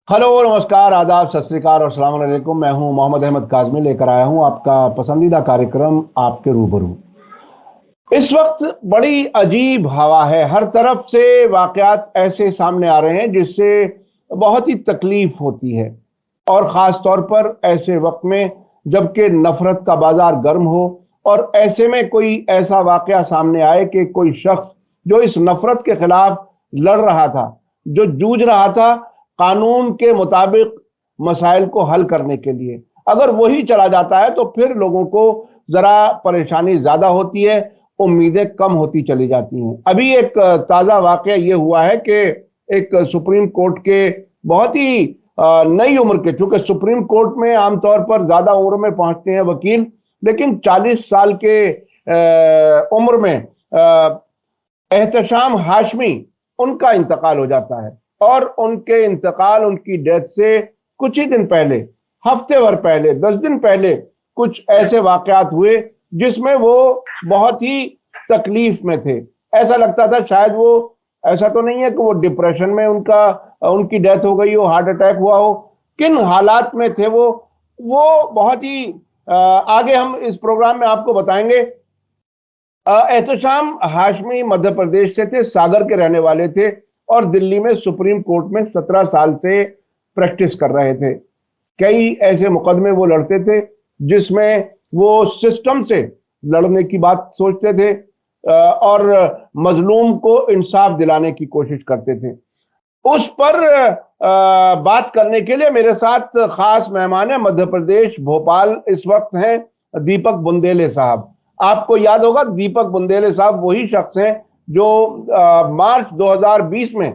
Hello, नमस्कार, आदाब, सत श्री अकाल और अस्सलाम वालेकुम। मैं हूं मोहम्मद अहमद काज़मी, लेकर आया हूं आपका पसंदीदा कार्यक्रम आपके रूबरू। इस वक्त बड़ी अजीब हवा है, हर तरफ से वाकयात ऐसे सामने आ रहे हैं जिससे बहुत ही तकलीफ होती है। और ख़ास तौर पर ऐसे वक्त में जबकि नफ़रत का बाज़ार गर्म हो और ऐसे में कोई ऐसा वाकया सामने आए कि कोई शख्स जो इस नफ़रत के खिलाफ लड़ रहा था, जो जूझ रहा था कानून के मुताबिक मसाइल को हल करने के लिए, अगर वही चला जाता है तो फिर लोगों को ज़रा परेशानी ज़्यादा होती है, उम्मीदें कम होती चली जाती हैं। अभी एक ताज़ा वाकया ये हुआ है कि एक सुप्रीम कोर्ट के बहुत ही नई उम्र के, चूंकि सुप्रीम कोर्ट में आमतौर पर ज्यादा उम्र में पहुंचते हैं वकील, लेकिन 40 साल के उम्र में एहतशाम हाशमी, उनका इंतकाल हो जाता है। और उनके इंतकाल, उनकी डेथ से कुछ ही दिन पहले, हफ्ते भर पहले, 10 दिन पहले कुछ ऐसे वाकयात हुए जिसमें वो बहुत ही तकलीफ में थे। ऐसा लगता था शायद वो, ऐसा तो नहीं है कि वो डिप्रेशन में उनकी डेथ हो गई हो, हार्ट अटैक हुआ हो, किन हालात में थे वो बहुत ही आगे हम इस प्रोग्राम में आपको बताएंगे। एहतशाम हाशमी मध्य प्रदेश से थे, सागर के रहने वाले थे और दिल्ली में सुप्रीम कोर्ट में 17 साल से प्रैक्टिस कर रहे थे। कई ऐसे मुकदमे वो लड़ते थे जिसमें वो सिस्टम से लड़ने की बात सोचते थे और मजलूम को इंसाफ दिलाने की कोशिश करते थे। उस पर बात करने के लिए मेरे साथ खास मेहमान है, मध्य प्रदेश भोपाल इस वक्त हैं दीपक बुंदेले साहब। आपको याद होगा, दीपक बुंदेले साहब वही शख्स हैं जो मार्च 2020 में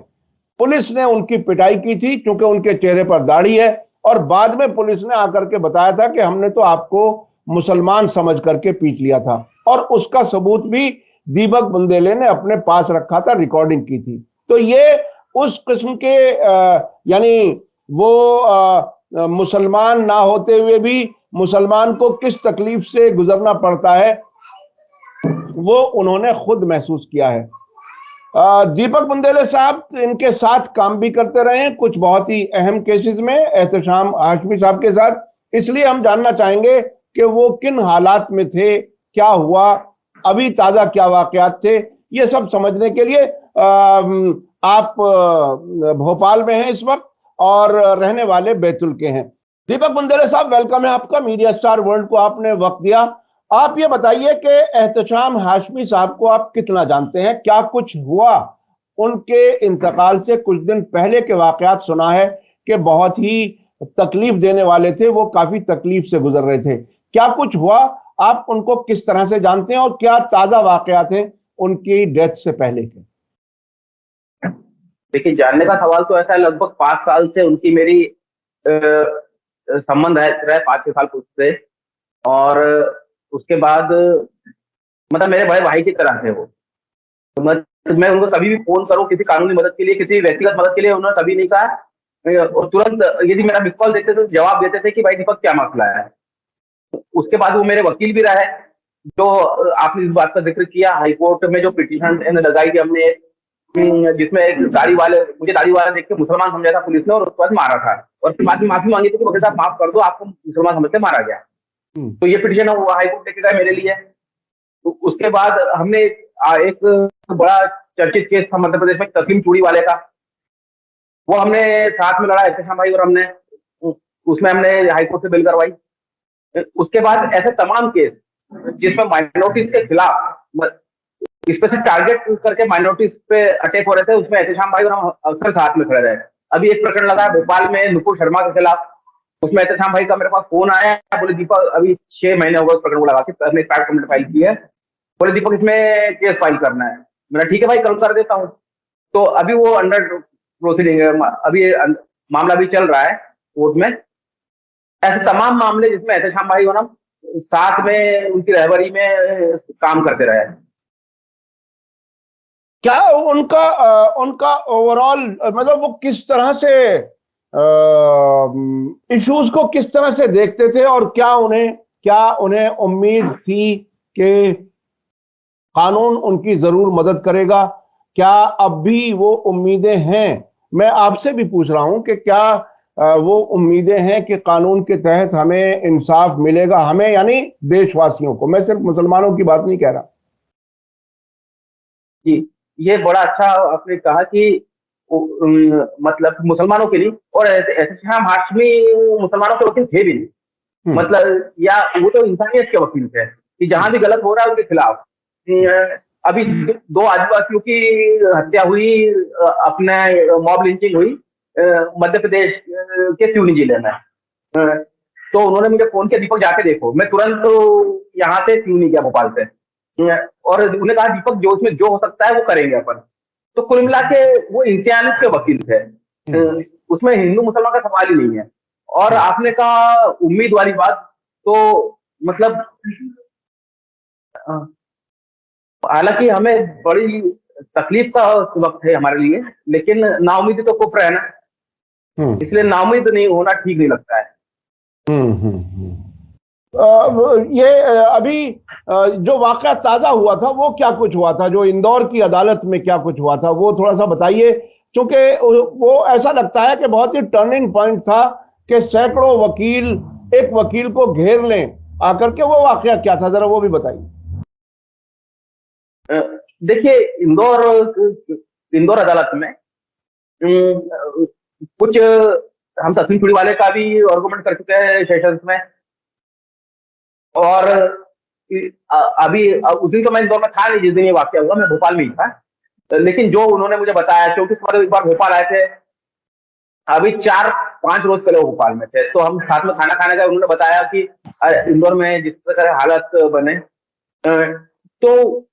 पुलिस ने उनकी पिटाई की थी क्योंकि उनके चेहरे पर दाढ़ी है, और बाद में पुलिस ने आकर के बताया था कि हमने तो आपको मुसलमान समझ करके पीट लिया था, और उसका सबूत भी दीपक बुंदेले ने अपने पास रखा था, रिकॉर्डिंग की थी। तो ये उस किस्म के यानी वो मुसलमान ना होते हुए भी मुसलमान को किस तकलीफ से गुजरना पड़ता है वो उन्होंने खुद महसूस किया है। दीपक बुंदेले साहब इनके साथ काम भी करते रहे हैं कुछ बहुत ही अहम केसेस में, एहतशाम हाशमी साहब के साथ। इसलिए हम जानना चाहेंगे कि वो किन हालात में थे, क्या हुआ, अभी ताजा क्या वाकयात थे। ये सब समझने के लिए आप भोपाल में हैं इस वक्त और रहने वाले बैतुल के हैं। दीपक बुंदेले साहब, वेलकम है आपका, मीडिया स्टार वर्ल्ड को आपने वक्त दिया। आप ये बताइए कि एहतशाम हाशमी साहब को आप कितना जानते हैं, क्या कुछ हुआ उनके इंतकाल से कुछ दिन पहले के वाकयात सुना है कि बहुत ही तकलीफ देने वाले थे, वो काफी तकलीफ से गुजर रहे थे, क्या कुछ हुआ, आप उनको किस तरह से जानते हैं और क्या ताजा वाकयात हैं उनकी डेथ से पहले के? देखिए, जानने का सवाल तो ऐसा है। लगभग 5 साल से उनकी मेरी संबंध है, रहे 5-6 साल पूछते। और उसके बाद मतलब मेरे बड़े भाई की तरह थे वो। तो मैं उनको कभी भी फोन करूं किसी कानूनी मदद के लिए, किसी व्यक्तिगत मदद के लिए, उन्होंने कभी नहीं कहा। और तुरंत यदि मेरा मिस कॉल देखते तो जवाब देते थे कि भाई दीपक, क्या मसला है। उसके बाद वो मेरे वकील भी रहे। जो आपने इस बात का जिक्र किया, हाईकोर्ट में जो पिटीशन लगाई थी हमने, जिसमें एक दाढ़ी वाला देख के मुसलमान समझा था पुलिस ने और उसके बाद मारा था। और फिर बाद में माफी मांगी थी कि वकील साहब माफ कर दो, आपको मुसलमान समझ के मारा गया। तो ये पिटीशन वो हाईकोर्ट लेके गए मेरे लिए। तो उसके बाद हमने एक बड़ा चर्चित केस था मध्य प्रदेश में, तस्लीम चूड़ी वाले का। वो हमने साथ में लड़ा, एहतशाम भाई और हमने। उसमें हमने हाईकोर्ट से बिल करवाई। उसके बाद ऐसे तमाम केस जिसमें माइनॉरिटीज के खिलाफ स्पेशल टारगेट करके माइनॉरिटीज पे अटैक हो रहे थे, उसमें एहतशाम भाई और हम अक्सर साथ में खड़े रहे। अभी एक प्रकरण लगा है भोपाल में नुपुर शर्मा के खिलाफ। उसमें एहतशाम भाई का मेरे पास फोन आया, बोले दीपक, अभी 6 महीने हो गए उस प्रकरण को लगा के, हमने प्राइवेट कंप्लेंट फाइल की है। बोले दीपक, इसमें केस फाइल करना है। मैंने ठीक है भाई, कल कर देता हूँ। तो अभी वो अंडर प्रोसीडिंग है, अभी मामला भी चल रहा है कोर्ट में। ऐसे तमाम मामले जिसमें एहतशाम भाई हो ना साथ में उनकी रहबरी में काम करते रहे। क्या उनका ओवरऑल, मतलब वो किस तरह से इश्यूज को किस तरह से देखते थे और क्या उन्हें उम्मीद थी कि कानून उनकी जरूर मदद करेगा? क्या अब भी वो उम्मीदें हैं? मैं आपसे भी पूछ रहा हूं कि क्या वो उम्मीदें हैं कि कानून के तहत हमें इंसाफ मिलेगा, हमें यानी देशवासियों को, मैं सिर्फ मुसलमानों की बात नहीं कह रहा। जी, ये बड़ा अच्छा आपने कहा कि मतलब मुसलमानों के लिए, और ऐसे ऐसे शाह हाशमी मुसलमानों के वकील थे भी नहीं, मतलब या वो तो इंसानियत के वकील थे कि जहां भी गलत हो रहा है उनके खिलाफ। अभी दो आदिवासियों की हत्या हुई, अपने मॉब लिंचिंग हुई मध्य प्रदेश के सिवनी जिले में। तो उन्होंने मुझे फोन किया, दीपक जाके देखो। मैं तुरंत यहाँ से सिवनी गया, भोपाल से, और उन्हें कहा दीपक जो उसमें जो हो सकता है वो करेंगे अपन। तो कुल मिला के वो इंसानियत के वकील थे, उसमें हिंदू मुसलमान का सवाल ही नहीं है। और आपने कहा उम्मीद वाली बात, तो मतलब हालांकि हमें बड़ी तकलीफ का वक्त है हमारे लिए, लेकिन नाउमीदी तो कुफ्र है ना, इसलिए नाउमीद नहीं होना ठीक नहीं लगता है। ये अभी जो वाकया ताजा हुआ था वो क्या कुछ हुआ था, जो इंदौर की अदालत में क्या कुछ हुआ था, वो थोड़ा सा बताइए, क्योंकि वो ऐसा लगता है कि बहुत ही टर्निंग पॉइंट था कि सैकड़ों वकील एक वकील को घेर लें आकर के। वो वाकया क्या था, जरा वो भी बताइए। देखिए, इंदौर इंदौर अदालत में कुछ हम तस्वीर छुड़ी वाले का भी आर्गुमेंट कर चुके हैं सेशंस में, और अभी उस दिन तो मैं इंदौर में था नहीं जिस दिन ये वाकया हुआ, मैं भोपाल में ही था। लेकिन जो उन्होंने मुझे बताया, क्योंकि एक बार भोपाल आए थे, अभी 4-5 रोज पहले वो भोपाल में थे, तो हम साथ में खाना खाने गए। उन्होंने बताया कि इंदौर में जिस तरह हालत बने, तो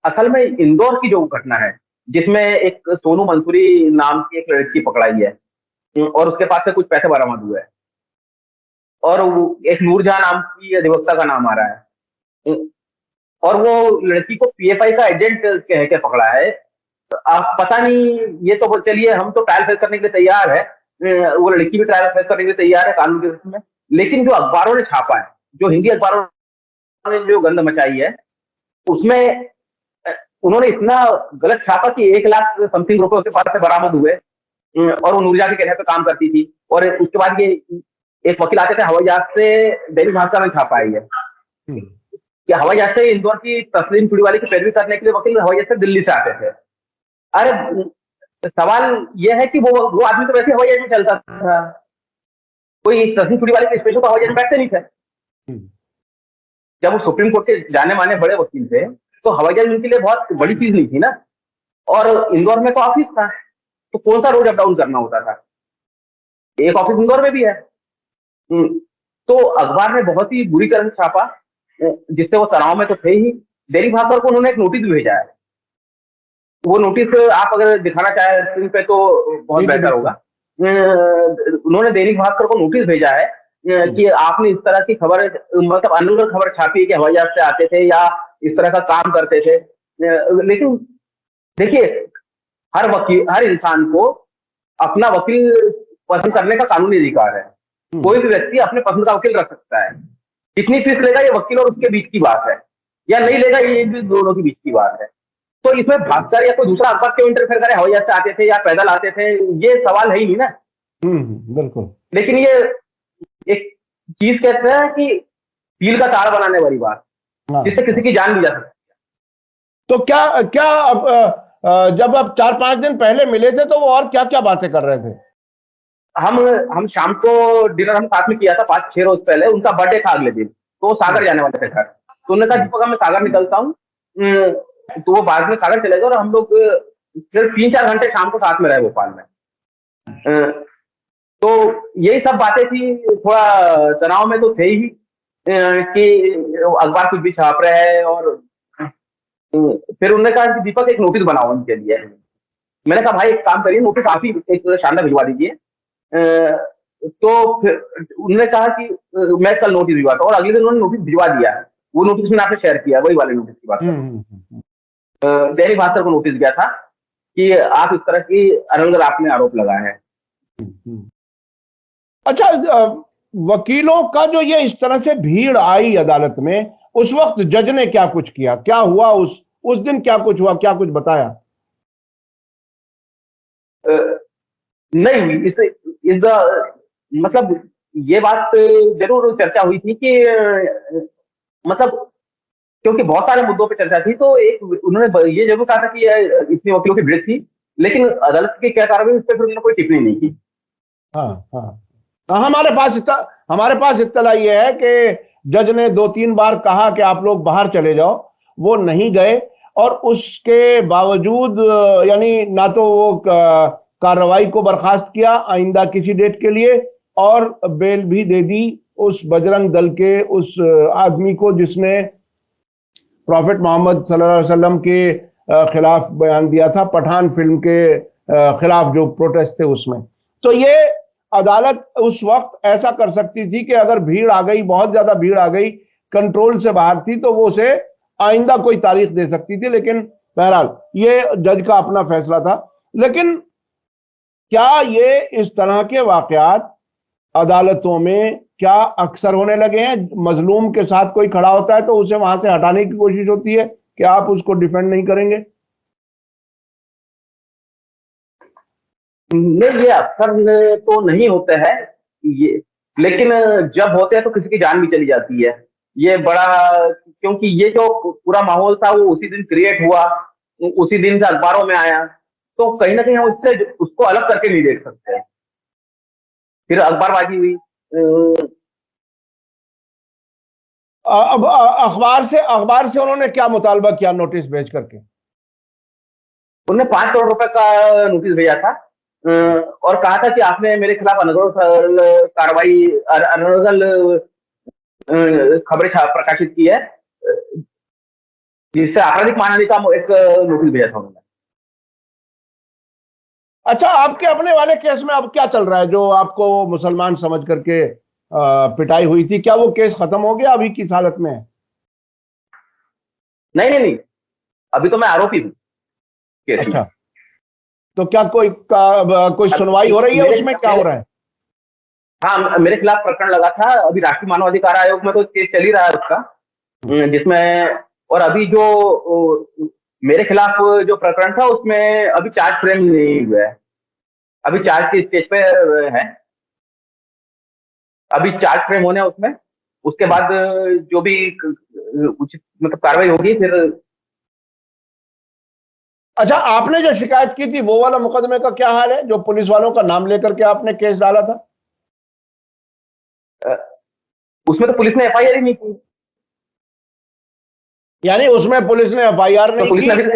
असल में इंदौर की जो घटना है, जिसमें एक सोनू मंसूरी नाम की एक लड़की पकड़ाई है और उसके पास से कुछ पैसे बरामद हुए, और एक नूरजहां नाम की अधिवक्ता का नाम आ रहा है, और वो लड़की को पीएफआई का एजेंट कह के पकड़ा है। आप पता नहीं, ये तो चलिए हम तो ट्रायल फेस करने के लिए तैयार है, वो लड़की भी ट्रायल फेस करने के लिए तैयार है कानून के में। लेकिन जो अखबारों ने छापा है, जो हिंदी अखबारों ने जो गंद मचाई है, उसमें उन्होंने इतना गलत छापा कि 1 लाख समथिंग रुपए उसके पास से बरामद हुए, और वो नूरजहां के कहने पे काम करती थी। और उसके बाद ये एक वकील आते थे हवाई जहाज से, दैनिक भास्कर में छापा है ये कि हवाई जहाज से इंदौर की तस्लीम चुड़ीवाली की पैरवी करने के लिए वकील हवाई जहाज से दिल्ली से आते थे। अरे सवाल यह है कि वो आदमी तो वैसे हवाई जहाज में चलता था, कोई तस्लीम चुड़ीवाली के स्पेशल तो हवाई जहाज में बैठते नहीं थे। जब वो सुप्रीम कोर्ट के जाने माने बड़े वकील थे, तो हवाई जहाज उनके लिए बहुत बड़ी चीज नहीं थी ना। और इंदौर में तो ऑफिस था, तो कौन सा रोज अप डाउन करना होता था, एक ऑफिस इंदौर में भी है। तो अखबार ने बहुत ही बुरी तरह से छापा, जिससे वो तनाव में तो थे ही। दैनिक भास्कर को उन्होंने एक नोटिस भेजा है, वो नोटिस आप अगर दिखाना चाहे स्क्रीन पे तो बहुत बेहतर होगा। उन्होंने दैनिक भास्कर को नोटिस भेजा है कि आपने इस तरह की खबर, मतलब अनुगत खबर छापी है कि हवाई जहाज से आते थे या इस तरह का काम करते थे। लेकिन देखिए, हर वकील, हर इंसान को अपना वकील पसंद करने का कानूनी अधिकार है। कोई भी व्यक्ति अपने पसंद का वकील रख सकता है। कितनी फीस लेगा ये वकील और उसके बीच की बात है, या नहीं लेगा ये भी दोनों के बीच की बात है। तो इसमें भास्कर या कोई दूसरा अखबार क्यों इंटरफेयर करे, हवाई जहाज से आते थे या पैदल आते थे, ये सवाल है ही नहीं ना। बिल्कुल। लेकिन ये एक चीज कहते हैं कि कील का तार बनाने वाली बात, जिससे किसी की जान भी जा सकती है। तो क्या क्या जब आप 4-5 दिन पहले मिले थे तो वो और क्या क्या बातें कर रहे थे? हम शाम को डिनर हम साथ में किया था 5-6 रोज पहले, उनका बर्थडे था अगले दिन, तो वो सागर जाने वाले थे घर। तो उन्होंने कहा दीपक मैं सागर निकलता हूँ, तो वो बाद में सागर चले गए, और हम लोग फिर 3-4 घंटे शाम को साथ में रहे भोपाल में। तो यही सब बातें थी, थोड़ा तनाव में तो थे ही कि अखबार कुछ भी छाप रहे हैं। और फिर उन्होंने कहा कि दीपक एक नोटिस बनाओ उनके लिए। मैंने कहा भाई एक काम करिए, नोटिस आप ही एक शानदार भिजवा दीजिए। तो फिर उन्होंने कहा कि मैं कल नोटिस भिजवाता हूँ, और अगले दिन उन्होंने नोटिस भिजवा दिया। वो नोटिस मैंने आपसे शेयर किया, वही वाले नोटिस की बात कर। दैनिक भास्कर को नोटिस गया था कि आप इस तरह की अनंग आपने आरोप लगाए हैं। अच्छा, वकीलों का जो ये इस तरह से भीड़ आई अदालत में, उस वक्त जज ने क्या कुछ किया, क्या हुआ उस दिन, क्या कुछ हुआ, क्या कुछ बताया? नहीं, इस मतलब ये बात जरूर चर्चा हुई थी कि मतलब क्योंकि बहुत सारे मुद्दों पे चर्चा थी, तो एक उन्होंने ये जरूर कहा था कि इतनी वकीलों की भीड़ थी, लेकिन अदालत की क्या कार्रवाई उस पर फिर उन्होंने कोई टिप्पणी नहीं की। हाँ हाँ हाँ, हमारे पास इत्तला ये है कि जज ने 2-3 बार कहा कि आप लोग बाहर चले जाओ, वो नहीं गए, और उसके बावजूद यानी ना तो वो कार्रवाई को बर्खास्त किया आइंदा किसी डेट के लिए, और बेल भी दे दी उस बजरंग दल के उस आदमी को जिसने प्रॉफिट मोहम्मद सल्लल्लाहु अलैहि वसल्लम के खिलाफ बयान दिया था, पठान फिल्म के खिलाफ जो प्रोटेस्ट थे उसमें। तो ये अदालत उस वक्त ऐसा कर सकती थी कि अगर भीड़ आ गई, बहुत ज्यादा भीड़ आ गई, कंट्रोल से बाहर थी, तो वो उसे आइंदा कोई तारीख दे सकती थी। लेकिन बहरहाल ये जज का अपना फैसला था। लेकिन क्या ये इस तरह के वाकयात अदालतों में क्या अक्सर होने लगे हैं? मजलूम के साथ कोई खड़ा होता है तो उसे वहां से हटाने की कोशिश होती है कि आप उसको डिफेंड नहीं करेंगे? नहीं, ये अक्सर तो नहीं होते हैं ये, लेकिन जब होते हैं तो किसी की जान भी चली जाती है। ये बड़ा, क्योंकि ये जो पूरा माहौल था वो उसी दिन क्रिएट हुआ, उसी दिन से अखबारों में आया, तो कहीं ना कहीं हम उससे उसको अलग करके नहीं देख सकते। फिर अखबारबाजी हुई। अब अखबार से उन्होंने क्या मुतालबा किया नोटिस भेज करके? उन्होंने 5 करोड़ रुपए का नोटिस भेजा था, और कहा था कि आपने मेरे खिलाफ अनगढ़ कार्रवाई, अनगढ़ खबरें प्रकाशित की है, जिससे आपराधिक मानहानि का एक नोटिस भेजा था उन्होंने। अच्छा, आपके अपने वाले केस में अब क्या चल रहा है, जो आपको मुसलमान समझ करके पिटाई हुई थी? क्या वो केस खत्म हो गया, अभी किस हालत में है? नहीं नहीं नहीं, अभी तो मैं आरोपी हूँ केस में। अच्छा, तो क्या कोई सुनवाई हो रही है, मेरे उसमें क्या हो मेरे रहा है? हाँ, मेरे खिलाफ प्रकरण लगा था, अभी राष्ट्रीय मानवाधिकार आयोग में तो केस चल ही रहा है उसका, जिसमें, और अभी जो मेरे खिलाफ जो प्रकरण था उसमें अभी चार्ज फ्रेम नहीं हुआ है, अभी चार्ज की स्टेज पे है, अभी चार्ज फ्रेम होने हैं उसमें, उसके बाद जो भी उचित मतलब कार्रवाई होगी फिर। अच्छा, आपने जो शिकायत की थी वो वाला मुकदमे का क्या हाल है, जो पुलिस वालों का नाम लेकर के आपने केस डाला था? अ, उसमें तो पुलिस ने एफआईआर ही नहीं की। यानी उसमें पुलिस ने एफआईआर तो नहीं पुलिस ने की? अभी तक,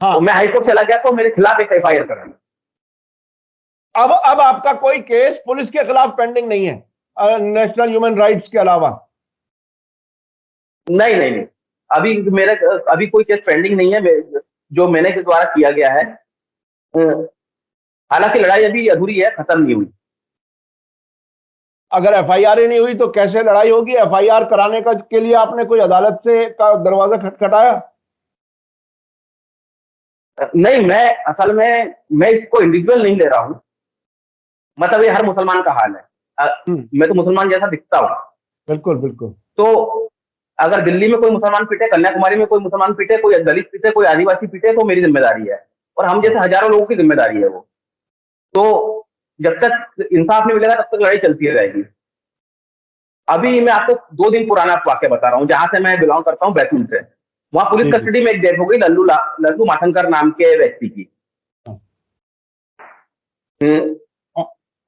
तो हाँ। मैं हाईकोर्ट चला गया तो मेरे खिलाफ एक एफआईआर करा। अब आपका कोई केस पुलिस के खिलाफ पेंडिंग नहीं है, नेशनल ह्यूमन राइट्स के अलावा? नहीं नहीं नहीं, अभी मेरा अभी कोई केस पेंडिंग नहीं है जो मैंने के द्वारा किया गया है। हालांकि लड़ाई अभी अधूरी है, खत्म नहीं हुई। अगर एफआईआर ही नहीं हुई तो कैसे लड़ाई होगी? एफआईआर कराने का के लिए आपने कोई अदालत से का दरवाजा खटखटाया? नहीं, मैं असल में मैं इसको इंडिविजुअल नहीं ले रहा हूँ, मतलब ये हर मुसलमान का हाल है। मैं तो मुसलमान जैसा दिखता हूँ। बिल्कुल बिल्कुल। तो अगर दिल्ली में कोई मुसलमान पीटे, कन्याकुमारी में कोई मुसलमान पीटे, कोई दलित पीटे, कोई आदिवासी पीटे, तो मेरी जिम्मेदारी है, और हम जैसे हजारों लोगों की जिम्मेदारी है वो। तो जब तक इंसाफ नहीं मिलेगा तब तक लड़ाई चलती रहेगी। अभी मैं आपको 2 दिन पुराना वाक्य बता रहा हूँ, जहां से मैं बिलोंग करता हूँ, बैतूल से। वहां पुलिस जी जी। कस्टडी में एक डेथ हो गई, लल्लू माथनकर नाम के व्यक्ति की। हाँ।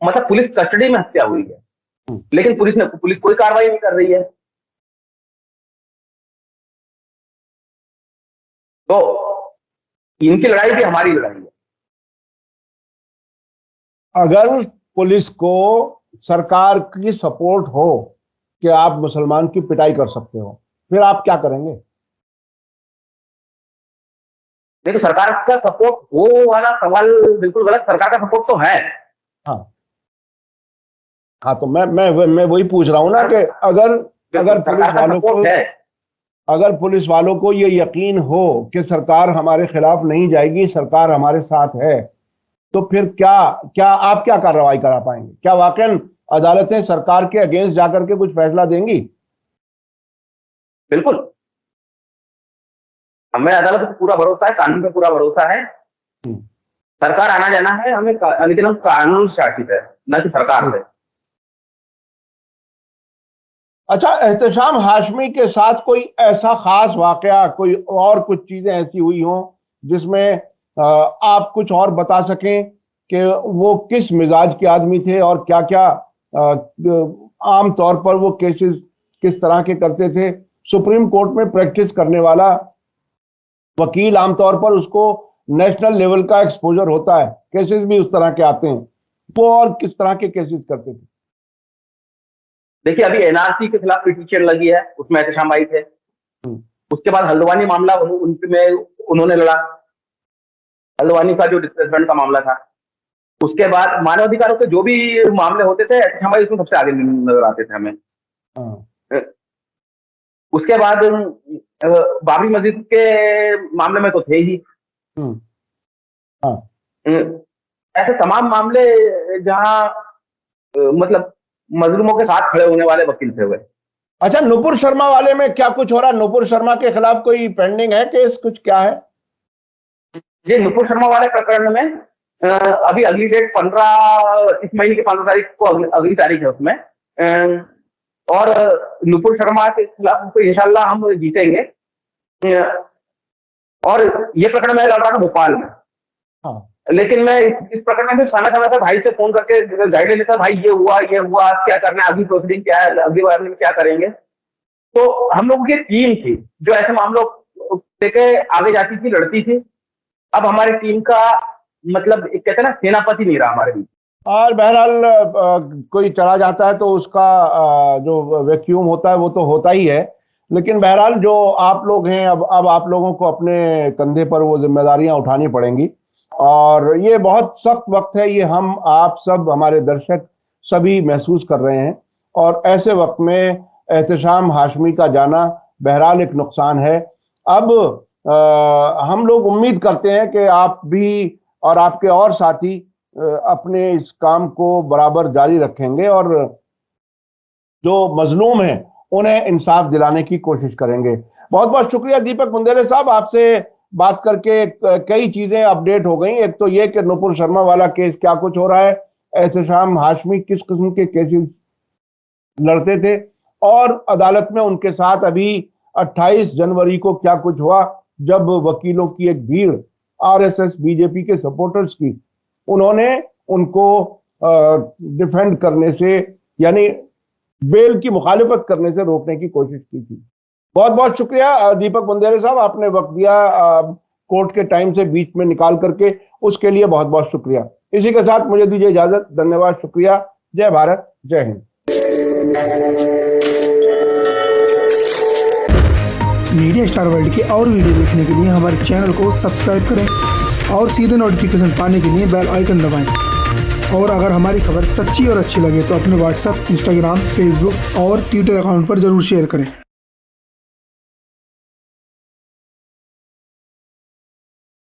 मतलब पुलिस कस्टडी में हत्या हुई है, हम्म। लेकिन पुलिस कोई कार्रवाई नहीं कर रही है। तो इनकी लड़ाई भी हमारी लड़ाई है। अगर पुलिस को सरकार की सपोर्ट हो कि आप मुसलमान की पिटाई कर सकते हो, फिर आप क्या करेंगे? देखो, सरकार का सपोर्ट वो वाला सवाल बिल्कुल गलत, सरकार का सपोर्ट तो है। हाँ हाँ, तो मैं वही पूछ रहा हूं ना कि अगर अगर पुलिस सरकार का वालों को सपोर्ट है। अगर पुलिस वालों को ये यकीन हो कि सरकार हमारे खिलाफ नहीं जाएगी, सरकार हमारे साथ है, तो फिर क्या क्या आप क्या कार्रवाई करा पाएंगे? क्या वाकई अदालतें सरकार के अगेंस्ट जाकर के कुछ फैसला देंगी? बिल्कुल, हमें अदालत पे पूरा भरोसा है, कानून पे पूरा भरोसा है। सरकार आना जाना है हमें, लेकिन हम कानून से शासित है, न कि सरकार से। अच्छा, एहतेशाम हाशमी के साथ कोई ऐसा खास वाकया, कोई और कुछ चीजें ऐसी हुई हों जिसमें आप कुछ और बता सकें कि वो किस मिजाज के आदमी थे और क्या क्या आम तौर पर वो केसेस किस तरह के करते थे? सुप्रीम कोर्ट में प्रैक्टिस करने वाला वकील आमतौर पर उसको नेशनल लेवल का एक्सपोजर होता है, केसेस भी उस तरह के आते हैं, वो और किस तरह के केसेस करते थे? देखिए, अभी एनआरसी के खिलाफ पिटीशन लगी है, उसमें एहतेशाम भाई थे। उसके बाद हल्द्वानी मामला उनमें उन्होंने लड़ा, हल्द्वानी का जो डिस्प्लेसमेंट का मामला था। उसके बाद मानवाधिकारों के जो भी मामले होते थे, एहतेशाम भाई उसमें सबसे आगे नजर आते थे हमें। उसके बाद बाबरी मस्जिद के मामले में तो थे ही। ऐसे तमाम मामले जहां मतलब मजलूमों के साथ खड़े होने वाले वकील थे हुए। अच्छा, नुपुर शर्मा वाले में क्या कुछ हो रहा? नुपुर शर्मा के खिलाफ कोई पेंडिंग है केस, कुछ क्या है? ये नुपुर शर्मा वाले प्रकरण में अभी अगली डेट 15 इस महीने की 15 तारीख को अगली तारीख है उसमें, और नुपुर शर्मा के खिलाफ तो इंशाल्लाह हम जीतेंगे। और ये प्रकरण मैं लड़ रहा था भोपाल में। लेकिन मैं इस प्रकरण में समय समय से भाई से फोन करके गाइड ले लेता, भाई ये हुआ क्या करना है, अगली प्रोसीडिंग क्या है, अगली बार में क्या करेंगे। तो हम लोगों की टीम थी जो ऐसे मामलों लेके आगे जाती थी, लड़ती थी। अब हमारी टीम का मतलब एक कहते हैं ना, सेनापति नहीं रहा हमारे बीच। और बहरहाल कोई चला जाता है तो उसका जो वैक्यूम होता है वो तो होता ही है, लेकिन बहरहाल जो आप लोग हैं, अब आप लोगों को अपने कंधे पर वो जिम्मेदारियां उठानी पड़ेंगी और ये बहुत सख्त वक्त है, ये हम आप सब हमारे दर्शक सभी महसूस कर रहे हैं। और ऐसे वक्त में एहतेशाम हाशमी का जाना बहरहाल एक नुकसान है। अब हम लोग उम्मीद करते हैं कि आप भी और आपके और साथी अपने इस काम को बराबर जारी रखेंगे और जो मजलूम हैं उन्हें इंसाफ दिलाने की कोशिश करेंगे। बहुत बहुत शुक्रिया दीपक बुंदेले साहब, आपसे बात करके कई चीजें अपडेट हो गई। एक तो ये कि नुपुर शर्मा वाला केस क्या कुछ हो रहा है, एहतेशाम हाशमी किस किस्म के केसेस लड़ते थे और अदालत में उनके साथ अभी 28 जनवरी को क्या कुछ हुआ जब वकीलों की एक भीड़ आरएसएस बीजेपी के सपोर्टर्स की, उन्होंने उनको डिफेंड करने से यानी बेल की मुखालिफत करने से रोकने की कोशिश की थी। बहुत बहुत शुक्रिया दीपक बुंदेले साहब, आपने वक्त दिया कोर्ट के टाइम से बीच में निकाल करके, उसके लिए बहुत बहुत शुक्रिया। इसी के साथ मुझे दीजिए इजाजत, धन्यवाद, शुक्रिया, जय भारत, जय हिंद। मीडिया स्टार वर्ल्ड के और वीडियो देखने के लिए हमारे चैनल को सब्सक्राइब करें और सीधे नोटिफिकेशन पाने के लिए बेल आइकन दबाएं। और अगर हमारी खबर सच्ची और अच्छी लगे तो अपने व्हाट्सएप, इंस्टाग्राम, फेसबुक और ट्विटर अकाउंट पर जरूर शेयर करें।